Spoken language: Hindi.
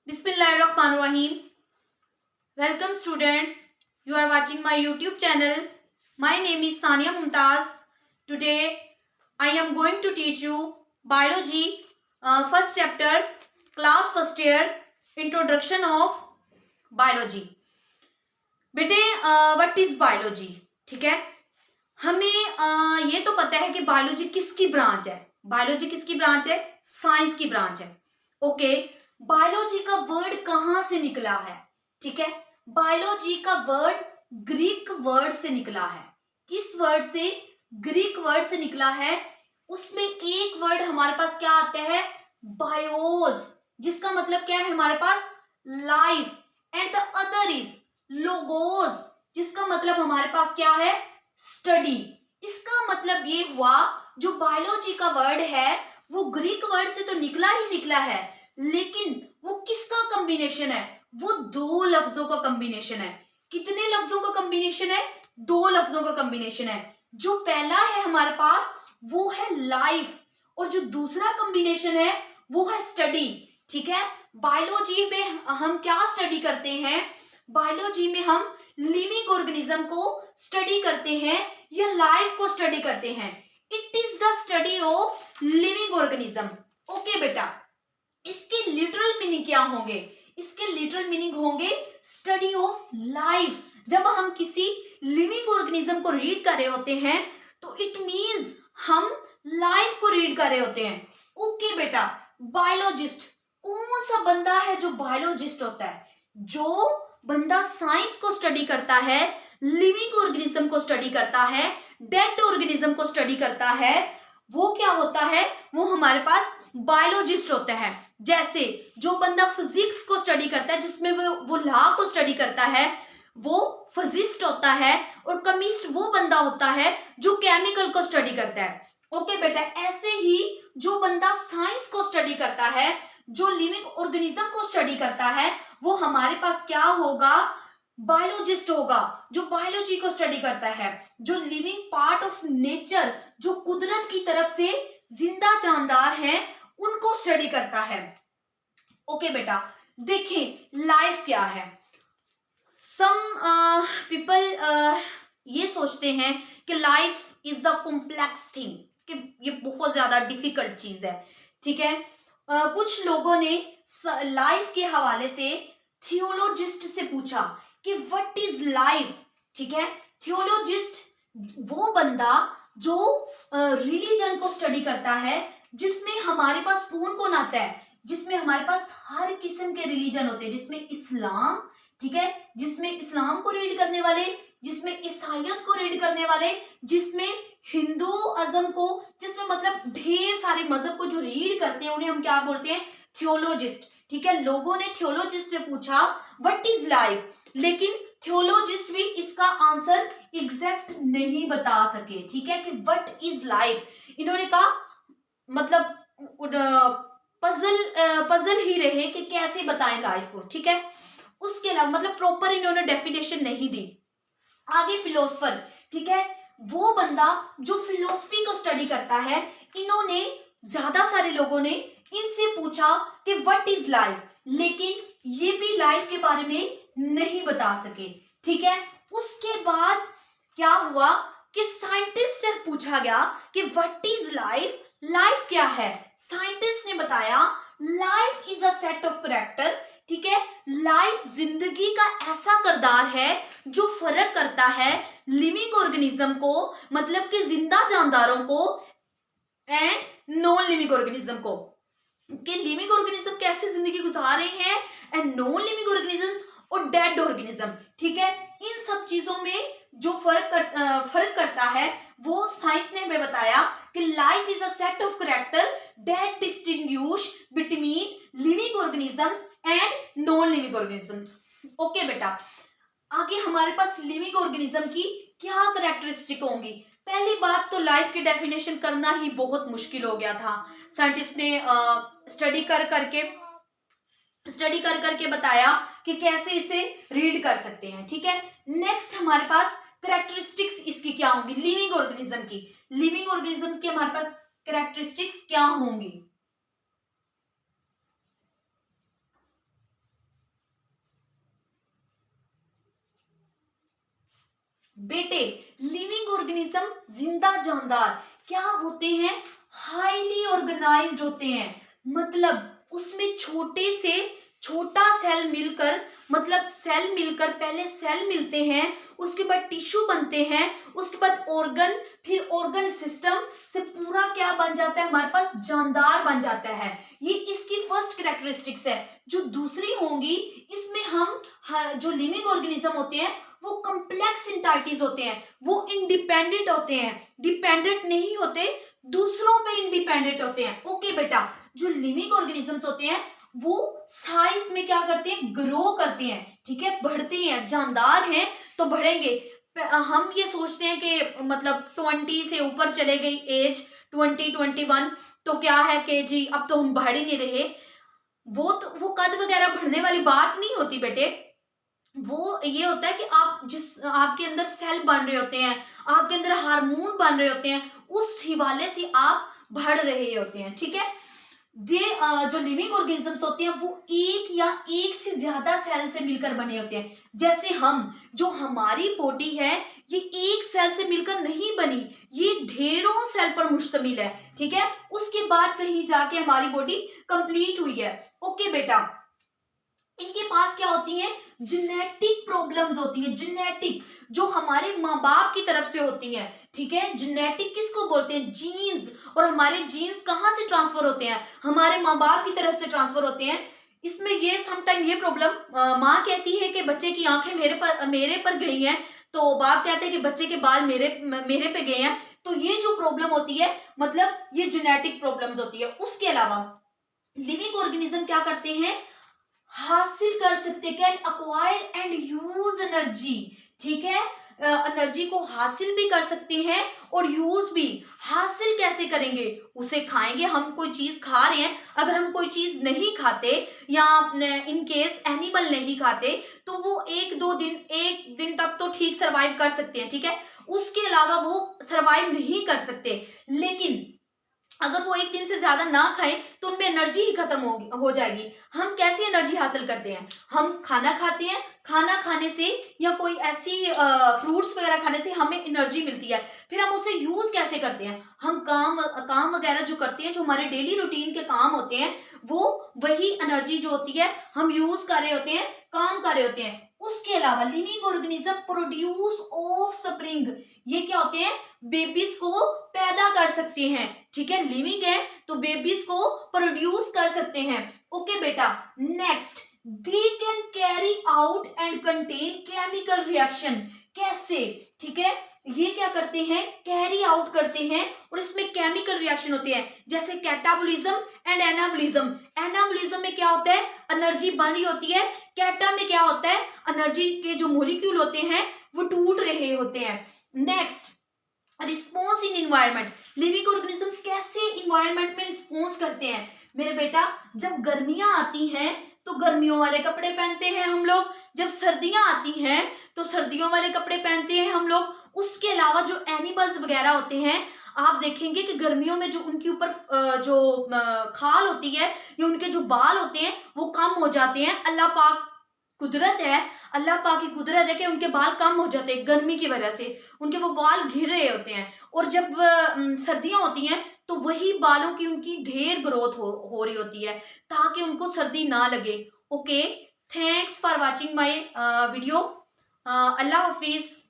Bismillahirrahmanirrahim. Welcome students. You are watching my YouTube channel. My name is Sania Mumtaz. Today I am going to teach you biology first chapter class first year introduction of biology. बेटे व्हाट इज बायोलॉजी? ठीक है, हमें ये तो पता है कि बायोलॉजी किसकी ब्रांच है. बायोलॉजी किसकी ब्रांच है? साइंस की ब्रांच है. ओके, बायोलॉजी का वर्ड कहां से निकला है? ठीक है, बायोलॉजी का वर्ड ग्रीक वर्ड से निकला है. किस वर्ड से? ग्रीक वर्ड से निकला है. उसमें एक वर्ड हमारे पास क्या आता है? बायोस, जिसका मतलब क्या है हमारे पास? Life. And the other is logos, जिसका मतलब हमारे पास क्या है? स्टडी. इसका मतलब ये हुआ जो बायोलॉजी का वर्ड है वो ग्रीक वर्ड से तो निकला ही निकला है, लेकिन वो किसका कॉम्बिनेशन है? वो दो लफ्जों का कॉम्बिनेशन है. कितने लफ्जों का कॉम्बिनेशन है? दो लफ्जों का कॉम्बिनेशन है. जो पहला है हमारे पास वो है लाइफ, और जो दूसरा कॉम्बिनेशन है वो है स्टडी. ठीक है, बायोलॉजी में हम क्या स्टडी करते हैं? बायोलॉजी में हम लिविंग ऑर्गेनिज्म को स्टडी करते हैं या लाइफ को स्टडी करते हैं. It is the study of living organism. Okay बेटा, इसके लिटरल मीनिंग क्या होंगे? इसके लिटरल मीनिंग होंगे स्टडी ऑफ लाइफ. जब हम किसी लिविंग ऑर्गेनिज्म को रीड कर रहे होते हैं तो इट मींस हम लाइफ को रीड कर रहे होते हैं. ओके बेटा, बायोलॉजिस्ट कौन सा बंदा है जो बायोलॉजिस्ट होता है? जो बंदा साइंस को स्टडी करता है, लिविंग ऑर्गेनिज्म को स्टडी करता है, डेड ऑर्गेनिज्म को स्टडी करता है, वो क्या होता है? वो हमारे पास बायोलॉजिस्ट होता है. जैसे जो बंदा फिजिक्स को स्टडी करता है, जिसमें वो लॉ को स्टडी करता है, वो फिजिस्ट होता है. और केमिस्ट वो बंदा होता है जो केमिकल को स्टडी करता है. ओके बेटा, ऐसे ही जो बंदा साइंस को स्टडी करता है, जो लिविंग ऑर्गेनिज्म को स्टडी करता है, वो हमारे पास क्या होगा? बायोलॉजिस्ट होगा, जो बायोलॉजी को स्टडी करता है, जो लिविंग पार्ट ऑफ नेचर, जो कुदरत की तरफ से जिंदा जानदार हैं, उनको स्टडी करता है. ओके बेटा, देखें लाइफ क्या है. सम पीपल ये सोचते हैं कि life is the complex thing, कि ये बहुत ज्यादा डिफिकल्ट चीज है. ठीक है, कुछ लोगों ने लाइफ के हवाले से थियोलॉजिस्ट से पूछा कि व्हाट इज लाइफ. ठीक है, थियोलॉजिस्ट वो बंदा जो रिलीजन को स्टडी करता है, जिसमें हमारे पास कौन कौन आता है? जिसमें हमारे पास हर किस्म के रिलीजन होते हैं, जिसमें इस्लाम, ठीक है, जिसमें इस्लाम को रीड करने वाले, जिसमें ईसाइयत को रीड करने वाले, जिसमें हिंदू अज़म को, जिसमें मतलब ढेर सारे मजहब को जो रीड करते हैं, उन्हें हम क्या बोलते हैं? थियोलॉजिस्ट. ठीक है, लोगों ने थियोलॉजिस्ट से पूछा व्हाट इज लाइफ, लेकिन थियोलॉजिस्ट भी इसका आंसर एग्जैक्ट नहीं बता सके. ठीक है, कि व्हाट इज लाइफ. इन्होंने कहा मतलब पजल ही रहे कि कैसे बताएं लाइफ को. ठीक है, उसके अलावा मतलब प्रॉपर इन्होंने डेफिनेशन नहीं दी. आगे फिलोसफर, ठीक है, वो बंदा जो फिलोसफी को स्टडी करता है, इन्होंने ज्यादा सारे लोगों ने इनसे पूछा कि व्हाट इज लाइफ, लेकिन ये भी लाइफ के बारे में नहीं बता सके. ठीक है, उसके बाद क्या हुआ कि साइंटिस्ट से पूछा गया कि व्हाट इज लाइफ, लाइफ क्या है? साइंटिस्ट ने बताया life is a set of character. ठीक है, लाइफ जिंदगी का ऐसा किरदार है जो फर्क करता है लिविंग ऑर्गेनिज्म को, मतलब कि जिंदा जानदारों को, एंड नॉन लिविंग ऑर्गेनिज्म को. कि लिविंग ऑर्गेनिज्म कैसे जिंदगी गुजार रहे हैं एंड नॉन लिविंग ऑर्गेनिजम्स और डेड ऑर्गेनिज्म. ठीक है, इन सब चीजों में जो फर्क करता है वो साइंस ने हमें बताया कि life is a set of character that distinguish between living organisms and non living organisms. Okay बेटा, आगे हमारे पास लिविंग ऑर्गेनिज्म की क्या करैक्टरिस्टिक होंगी? पहली बात तो लाइफ की डेफिनेशन करना ही बहुत मुश्किल हो गया था. साइंटिस्ट ने स्टडी कर करके बताया कि कैसे इसे रीड कर सकते हैं. ठीक है, नेक्स्ट हमारे पास करैक्टरिस्टिक्स इसकी क्या होंगी? लिविंग ऑर्गेनिज्म की, लिविंग ऑर्गेनिज्म की हमारे पास करैक्टरिस्टिक्स क्या होंगी? बेटे लिविंग ऑर्गेनिज्म जिंदा जानदार क्या होते हैं, हाईली ऑर्गेनाइज्ड होते हैं। मतलब उसमें छोटे से छोटा सेल मिलकर, मतलब सेल मिलकर, पहले सेल मिलते हैं, उसके बाद टिश्यू बनते हैं, उसके बाद ऑर्गन, फिर ऑर्गन सिस्टम से पूरा क्या बन जाता है, हमारे पास जानदार बन जाता है। ये इसकी फर्स्ट कैरेक्टरिस्टिक्स है। जो दूसरी होंगी, इसमें हम जो लिविंग ऑर्गेनिज्म होते हैं वो कॉम्प्लेक्स इंटाइटीज होते हैं, वो इंडिपेंडेंट होते हैं, डिपेंडेंट नहीं होते, दूसरों पे इंडिपेंडेंट होते हैं। ओके बेटा, जो लिविंग ऑर्गेनिजम्स होते हैं वो साइज में क्या करते हैं, ग्रो करते हैं, ठीक है, बढ़ते हैं, जानदार हैं तो बढ़ेंगे। हम ये सोचते हैं कि मतलब 20 से ऊपर चले गई एज, 20-21, तो क्या है कि जी अब तो हम बढ़ ही नहीं रहे। वो कद वगैरह बढ़ने वाली बात नहीं होती बेटे। वो ये होता है कि आप जिस आपके अंदर सेल बन रहे होते हैं, आपके अंदर हार्मोन बन रहे होते हैं, उस हिवाले से आप बढ़ रहे होते हैं, ठीक है। दे जो लिविंग ऑर्गेनिजम्स होते हैं वो एक या एक से ज्यादा सेल से मिलकर बने होते हैं। जैसे हम, जो हमारी बॉडी है ये एक सेल से मिलकर नहीं बनी, ये ढेरों सेल पर मुश्तमिल है, ठीक है। उसके बाद कहीं जाके हमारी बॉडी कंप्लीट हुई है। ओके बेटा, इनके पास क्या होती है, जेनेटिक प्रॉब्लम्स होती है, जेनेटिक, जो हमारे माँ बाप की तरफ से होती है, ठीक है। जेनेटिक किसको बोलते हैं, जीन्स। और हमारे जीन्स कहाँ से ट्रांसफर होते हैं, हमारे माँ बाप की तरफ से ट्रांसफर होते हैं। इसमें ये समटाइम ये प्रॉब्लम, माँ कहती है कि बच्चे की आंखें मेरे पर गई हैं, तो बाप कहते हैं कि बच्चे के बाल मेरे पे गए हैं। तो ये जो प्रॉब्लम होती है, मतलब ये जेनेटिक प्रॉब्लम्स होती है। उसके अलावा लिविंग ऑर्गेनिज्म क्या करते हैं, हासिल कर सकते, can acquire and use energy, ठीक है। एनर्जी को हासिल भी कर सकते हैं और यूज भी। हासिल कैसे करेंगे, उसे खाएंगे। हम कोई चीज खा रहे हैं, अगर हम कोई चीज नहीं खाते या इन केस एनिमल नहीं खाते, तो वो एक दिन तक तो ठीक सरवाइव कर सकते हैं, ठीक है। उसके अलावा वो सरवाइव नहीं कर सकते। लेकिन अगर वो एक दिन से ज्यादा ना खाएं तो उनमें एनर्जी ही खत्म हो जाएगी। हम कैसे एनर्जी हासिल करते हैं, हम खाना खाते हैं, खाना खाने से या कोई ऐसी फ्रूट्स वगैरह खाने से हमें एनर्जी मिलती है। फिर हम उसे यूज कैसे करते हैं, हम काम वगैरह जो करते हैं, जो हमारे डेली रूटीन के काम होते हैं, वो वही एनर्जी जो होती है हम यूज कर रहे होते हैं, काम कर रहे होते हैं। उसके अलावा living organism produce of spring, ये क्या होते हैं, बेबीज को पैदा कर सकते हैं, ठीक है। लिविंग है तो बेबीज को प्रोड्यूस कर सकते हैं। ओके बेटा, next, they can carry out and contain chemical reaction. कैसे, ठीक है, ये क्या करते हैं, कैरी आउट करते हैं और इसमें केमिकल रिएक्शन होते हैं, जैसे कैटाबोलिज्म एंड एनाबोलिज्म। एनाबोलिज्म में क्या होता है, एनर्जी बन रही होती है। कैटा में क्या होता है, एनर्जी के जो मॉलिक्यूल होते हैं वो टूट रहे होते हैं। Next, response in environment. Living organisms कैसे इन्वायरमेंट में रिस्पॉन्स करते हैं मेरे बेटा, जब गर्मियां आती हैं तो गर्मियों वाले कपड़े पहनते हैं हम लोग, जब सर्दियां आती हैं तो सर्दियों वाले कपड़े पहनते हैं हम लोग। उसके अलावा जो एनिमल्स वगैरह होते हैं, आप देखेंगे कि गर्मियों में जो उनके ऊपर जो खाल होती है या उनके जो बाल होते हैं वो कम हो जाते हैं। अल्लाह पाक कुदरत है, अल्लाह पाक की कुदरत है कि उनके बाल कम हो जाते हैं गर्मी की वजह से, उनके वो बाल घिर रहे होते हैं। और जब सर्दियां होती हैं तो वही बालों की उनकी ढेर ग्रोथ हो रही होती है, ताकि उनको सर्दी ना लगे। Okay, thanks for watching my video. Allah Hafiz.